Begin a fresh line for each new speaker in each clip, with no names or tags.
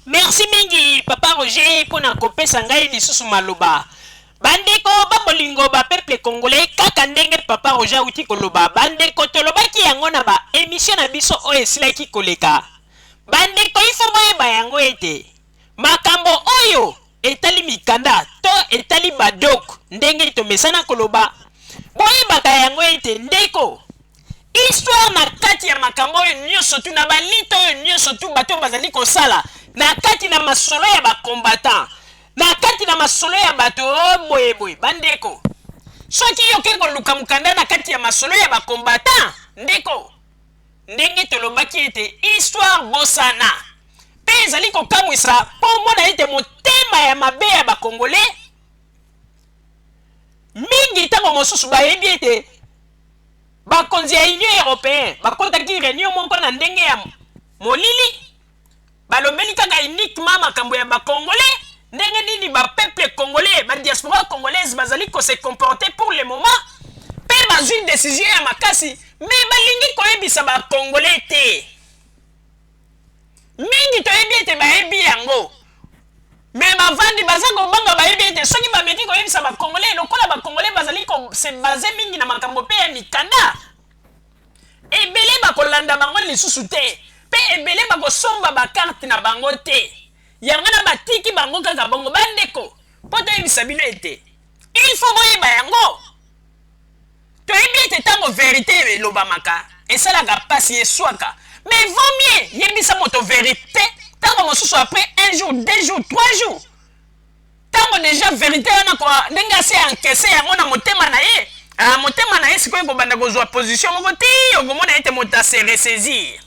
Merci mingi papa Roger pour na kopesa ngai lisusu maloba. Bandeko babolingo ba peuple congolais kaka ndenge papa Roger uti koloba. Bandeko tolobaki yango na ba émission na biso oyo esilaki koleka. Bandeko ifo boyeba yango ete makambo oyo etali mikanda to etali badok ndenge tomesana koloba. Boyebaka yango ete ndeko histoire na kati ya makambo oyo nyonso tu na balito oyo nyonso tu bato bazali kosala na kati na masolo ya bakombatant na kati na masolo ya bato boyeboye bandeko soki yoke koluka mukanda na kati ya masolo ya bakombatant ndeko ndenge tolobaki ete histoire bosana mpe ezali kokamwisa mpo mona ete motema ya mabe ya bakongolais mingi ntango mosusu bayebi ete bakonzi ya union européenne bakotaki réunion moko na ndenge ya molili balobeli kaka uniquement makambo ya bakongolais ndenge nini bapeuple congolais badiaspora congolaise bazali kose comporter pour le moment mpe bazwi décision ya makasi me balingi koyebisa bakongolais te mingi toyebi ete bayebi yango me bavandi baza kobanga bayebi ete soki bameki koyebisa bakongolais lokola bakongolais bazali kose base mingi na makambo mpe ya mikanda ebele bakolanda bango lisusu te mpe ebele bakosomba bakarte na bango te yango na batiki bango kaka bongo bandeko mpo toyebisa bino ete il faut boyeba yango toyebi ete ntango verité elobamaka esalaka mpasi eswaka mais vaut mieux yebisa moto vérité ntango mosusu après un jour 2 jours 3 jours ntango déjà vérité wana ndenge ase ankese yango na motema na ye motema na ye sikoyo kobanda kozwa position moko te okomona ete moto ase ressaisir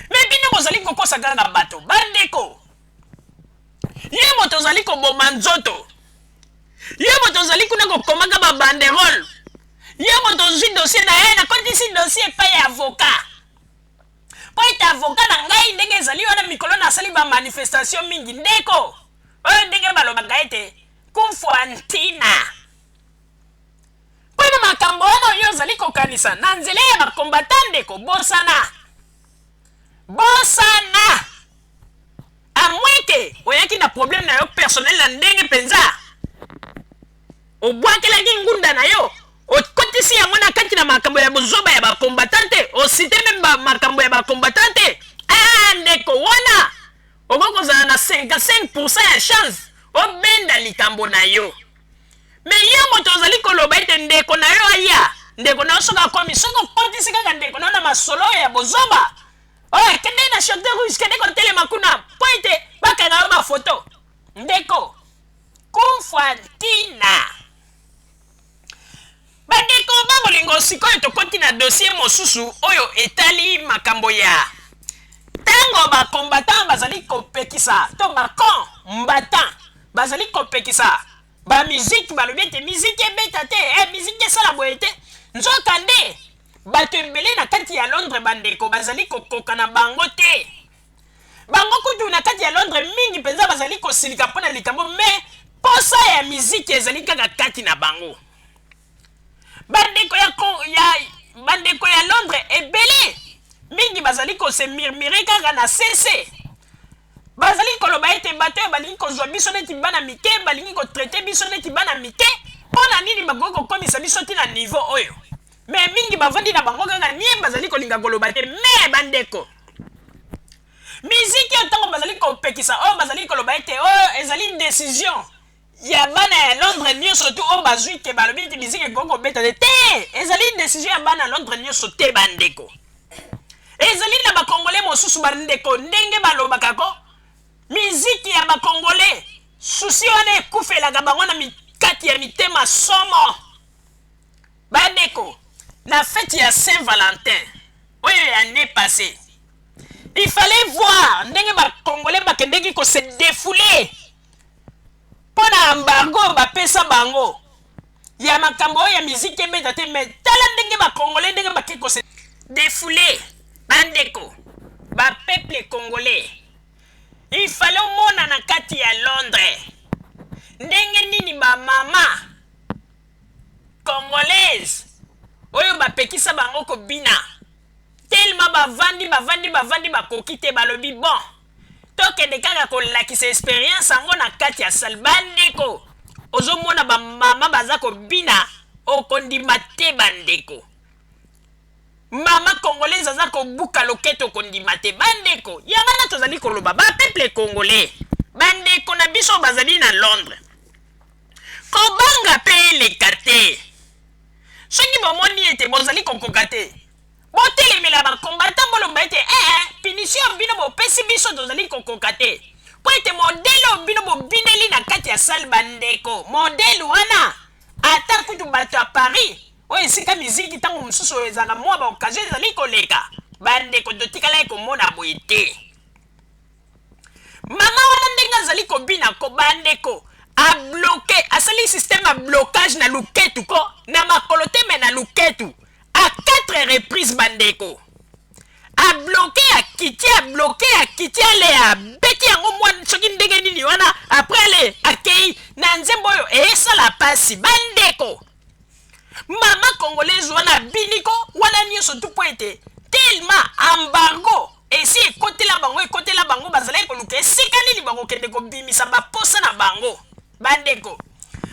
mais bino bozali kokosa kaka na bato bandeko ye moto ozali koboma nzoto ye moto ozali kuna kokomaka babanderole ye moto ozwi dossier na ye nakotisi dossier epai ya avocat po ete avocat na ngai ndenge ezali wana mikolo nasali bamanifestation mingi ndeko oyo ndenge balobaka ete kumfuantina mpona makambo wana oyo ozali kokanisa na nzela ya bakombatant ndeko bosana bosana amweke oyaki na problème na yo personnel na ndenge mpenza obwakelaki ngunda na yo okotisi yango na kati na makambo ya bozoba ya bakombatant te osite meme makambo ya bakombatant te ndeko wana okokozala na 55% ya chance obenda likambo na yo me ye moto ozali koloba ete ndeko na yo aya ndeko na yo soki akomi soki okotisi kaka ndeko na yo na masolo ya bozoba oyo kende na chanteur rouge kende kotelema kuna mpo ete bakanga yo bafoto ndeko kumfuantina bandeko babolingo sikoyo tokoti na dossier mosusu oyo etali makambo ya ntango bakombatant bazali kopekisa to bacon mbatant bazali kopekisa bamiziki balobi ete miziki ebeta te miziki esala boye te nzoka nde bato ebele na kati ya Londres bandeko bazali kokoka na bango te bango kutu na kati ya Londres mingi mpenza bazali kosilika mpona likambo me posa ya miziki ezali kaka kati na bango bandeko ya Londres ebele mingi bazali kose murmure kaka na cc bazali koloba ete bato oyo balingi kozwa biso neti bana mike balingi kotraite biso neti bana mike mpona nini bakoki kokomisa biso ti na niveau oyo me mingi bavandi na bango kaka nie bazali kolinga koloba te me bandeko miziki oyo ntango bazali kopekisa oyo bazali koloba ete oyo ezali décision ya bana ya Londres nyonso tu oyo bazwi ke balobi ete miziki ekoki kobeta te ezali décision ya bana ya Londres nyonso te bandeko ezali na bakongolais mosusu bandeko ndenge balobaka ko miziki ya bakongolais susi wana ekufelaka bango na kati ya mitema somo bandeko na fête ya Saint-Valentin oyo ya année passée il fallait voir ndenge bakongolais bakendeki kose défouler mpona embargo bapesa bango ya makambo oyo ya miziki ebeta te me tala ndenge bakongolais ndenge bakeki kose défouler bandeko bapeuple congolais il fallait omona na kati ya Londres ndenge nini bamama congolaise oyo bapekisa bango kobina tellement bavandi bakoki te balobi bon tokende kaka kolakisa experience yango na kati ya sale. Bandeko ozomona bamama baza kobina okondima te bandeko. Mama congolaise aza kobuka loketo okondima te bandeko. Yangana tozali koloba ba peuple congolais bandeko na biso bazali na Londres kobanga pe eleka te. Soki bomoni ete bozali kokoka te botelemela bakombata bolomba ete punition bino bopesi biso tozali kokoka te po ete modele bino bobineli na kati ya sale bandeko. Modele wana ata kutu bato ya Paris oyo esika miziki ntango mosusu oyo ezalaka mwa baokazio ezali koleka bandeko totikala ekomona boye te. Mama wana ndenge azali kobina ko bandeko abloke asali système a blocage na luketu ko na makolo te me na luketu à 4 reprises bandeko. A bloqué a kiti ale a beti yango mwa soki ndenge nini wana après ale akei na nzembo oyo esala pasi bandeko. Mama congolaise wana biniko wana nyonso tu po ete tellement embargo esi ekotela bango bazali koluka esika nini bakokende kobimisa baposa na bango bandeko.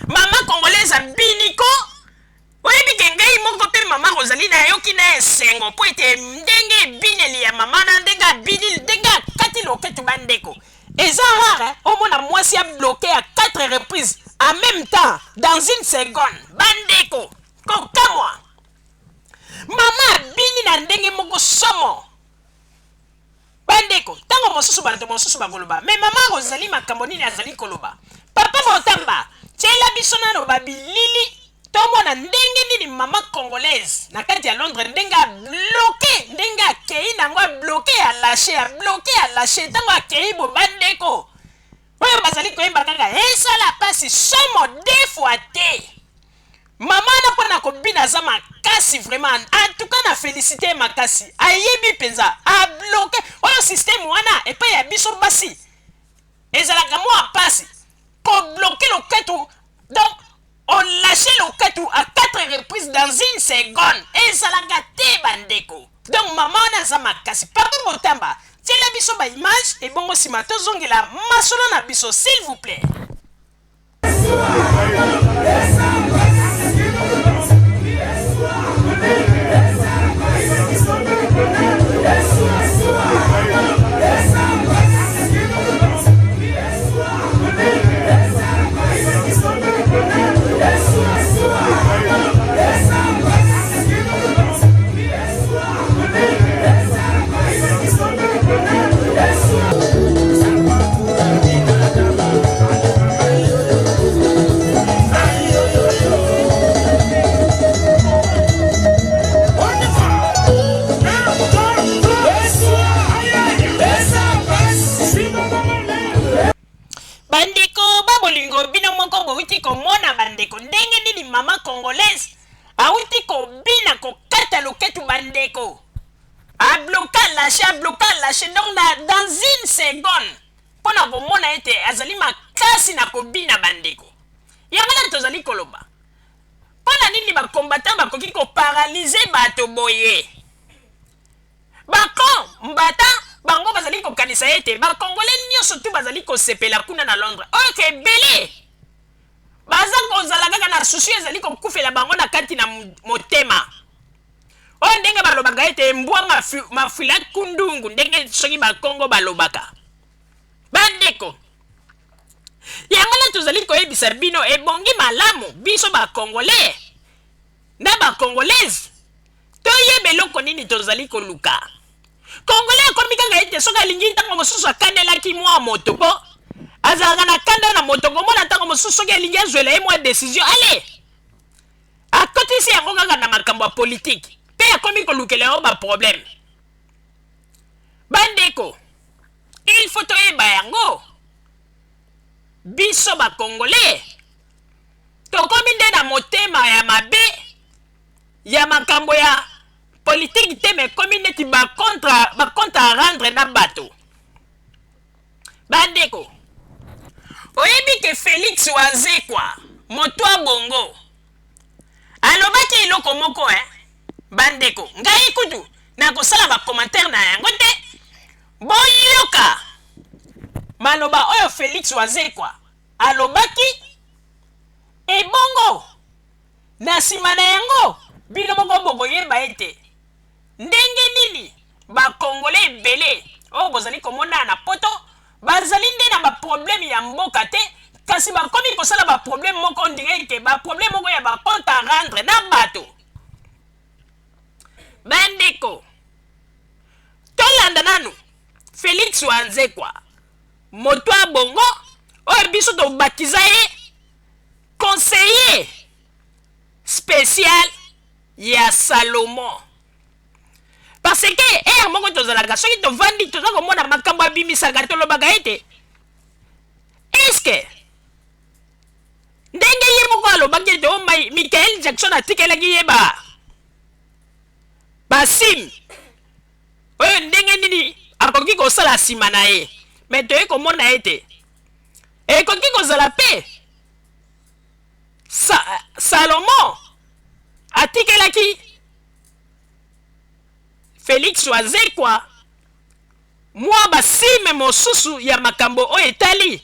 Mama congolaise biniko oyebi ke ngai moko mpe mama Rosalie nayoki na esengo po ete ndenge ebineli ya mama na ndenge abini ndenge akati loketu bandeko. Eza rare omona mwasi ya bloqué à 4 reprises en même temps dans une seconde bandeko. Kokamwa mama abini na ndenge moko somo bandeko. Tango mosusu bato mosusu bakoloba me mama Rosalie makambo nini azali koloba papa Botamba tiela biso nano babilili tomona ndenge nini mama congolaise na kati ya Londres ndenge bloqué ndenge akei nango bloqué à lâcher tango akei bo bandeko oyo bazali koyemba kaka esala pasi somo 2 fois te. Mama na pona kobina za makasi vraiment en tout cas na félicité makasi ayebi penza a bloqué oyo système wana epa ya biso basi ezalaka mwa pasi ko bloquer loketu donc on lâchait loketu à 4 reprises dans une seconde ezalaka te bandeko. Donc mama wana za makasi papa Botamba tiela biso ba image et bongo sima tozongela masolo na biso s'il vous plaît. Komona bandeko ndenge nini mama congolaise auti kobina kokata loketu bandeko a bloqué lâché donc dans une seconde pona komona ete azali makasi na kobina bandeko. Yangana tozali koloba pona nini bakombata bakoki koparalyser bato boye bako mbata bango bazali kokanisa ete bakongolais nyonso tu bazali kosepela kuna na Londres oyo ke ebele baza kozala kaka na susu ezali kokufela bango na kati na motema oyo ndenge balobaka ete mbwa mafila kundungu ndenge soki bakongo balobaka bandeko. Yango na tozali koyebisa bino ebongi malamu biso bakongolais na bakongolaise toyeba eloko nini tozali koluka. Congolais akomi kaka ete soki alingi ntango mosusu akandelaki mwa moto po azalaka na kanda na moto komona ntango mosusu soki alingi azwela ye mwa décision ale akotisi yango kaka na makambo ya politike mpe akomi kolukela yango baproblème bandeko. Il faut toyeba yango biso bakongolais tokomi nde na motema ya mabe ya makambo ya politique te me komi neti bakontre a rendre na bato bandeko. Oyebi ke Félix Wazekwa moto a bongo alobaki eloko moko bandeko ngai kutu na kosala ba commentaire na yango te boyoka maloba oyo Félix Wazekwa alobaki ebongo na nsima na yango bino moko bokoyeba ete ndenge nini bakongole ebele oyo bozali komona na poto bazali nde na baproblème ya mboka te kasi bakomi kosala baproblème moko ndenge ete baproblème moko ya bacompte à rendre na bato bandeko tolanda nanu Félix Wazekwa moto ya bongo oyo biso tobatiza ye conseiller spécial ya Salomon parce que moko tozalaka soki tovandi toza komona makambo abimisaka tolobaka ete eske ndenge ye moko alobaki ete o Michael Jackson atikelaki ye basim oyo ndenge nini akoki kosala nsima na ye me toye komona ete ekoki kozala mpe Salomon atikelaki Félix Wazekwa mwa basime mosusu ya makambo oyo etali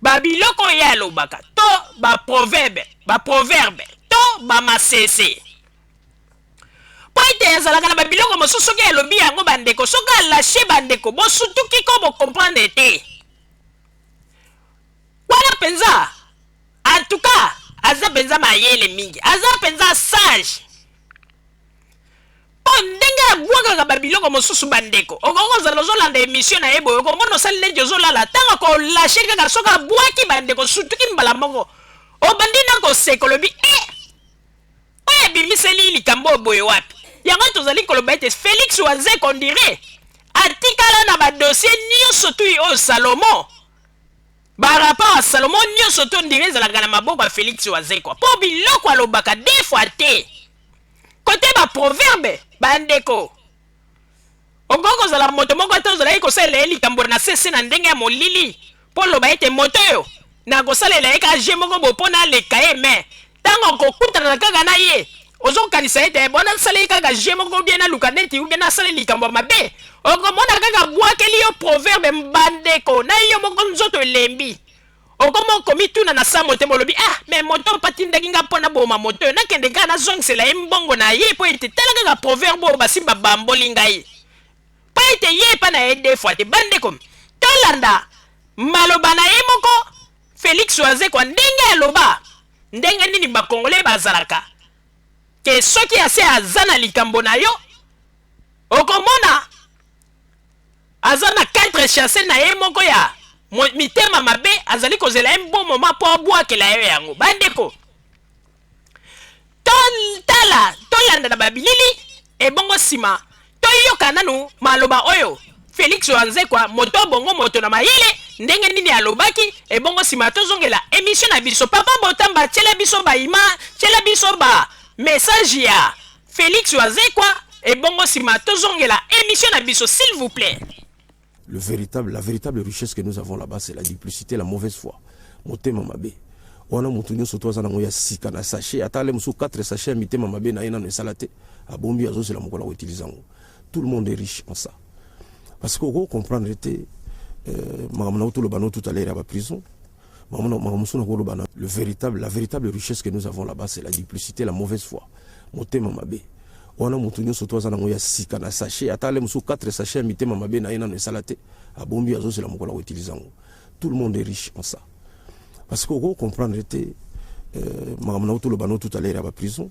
babiloko oyo alobaka to baproverbe to bamasese po ete ezalaka na babiloko mosusu soki alobi yango bandeko soki alashe bandeko bosutuki ko bokomprendre te wana mpenza en tout cas aza mpenza mayele mingi aza mpenza sage po ndenge abwakaka babiloko mosusu bandeko okokozala ozolanda émission na ye boye okomona osali neti ozolala ntango kolashe kaka soki abwaki bandeko sutuki mbala moko obandi na koseka olobi oyo ebimiseli likambo boye wapi yango tozali koloba ete Félix Wazekwa ondire atikala na badossier nyonso tu oyo Salomon barapport à Salomon nyonso to ondire ezalaka na maboko ya Félix Wazekwa mpo biloko alobaka des fois te kote baproverbe bandeko okokozala moto moko ata ozalaki kosalela ye likambo na sese na ndenge ya molili mpo loba ete moto oyo na kosalela ye ka je moko bo mpo na aleka ye me ntango okokutana kaka na ye ozokanisa ete bona nasala ye kaka je moko bien naluka neti ubie nasala likambo ya mabe okomona kaka bwakeli yo proverbe mbandeko na yo moko nzoto elembi okomo okomituna na sa mote bolobi me moto opatindaki nga mpo naboma moto oyo nakende kaka nazongisela ye mbongo na ye mpo ete tala kaka proverbe oyo basimba bamboli ngai mpo ete ye epa na ye des fois te bandeko tolanda maloba na ye moko Félix Wazekwa ndenge aloba ndenge nini bakongole bazalaka ke soki ase aza na likambo na yo okomona aza na 4 chasse na ye moko ya mitema mabe azali kozela ye mbo moma mpo abwakela yo yango bandeko tolanda na babilili ebongo nsima toyoka nanu maloba oyo Félix Wazekwa moto bongo moto na mayele ndenge nini alobaki ebongo nsima tozongela émission na biso papa botamba tshela biso baima tshela biso ba message ya Félix Wazekwa ebongo nsima tozongela émission na biso s'il vous plaît.
La véritable richesse que nous avons là-bas, c'est la duplicité, la mauvaise foi. Motema mabe. On a montuno soto za nango ya sika na sachet atale musu 4 sachets mitema mabe na ina no salate abombi azo c'est la moko la utilizango. Tout le monde est riche en ça. Parce que vous comprendre était magamna tout le bano tout à l'heure à la prison. La véritable richesse que nous avons là-bas, c'est la duplicité, la mauvaise foi. Motema mabe. On a montuno soto za nango ya sika na sachet atale musu 4 sachets mitema mabe na ina no salate abombi azo c'est la moko la utilizango. Tout le monde est riche en ça. Parce que vous comprendre était tout le bano tout à l'heure à la prison.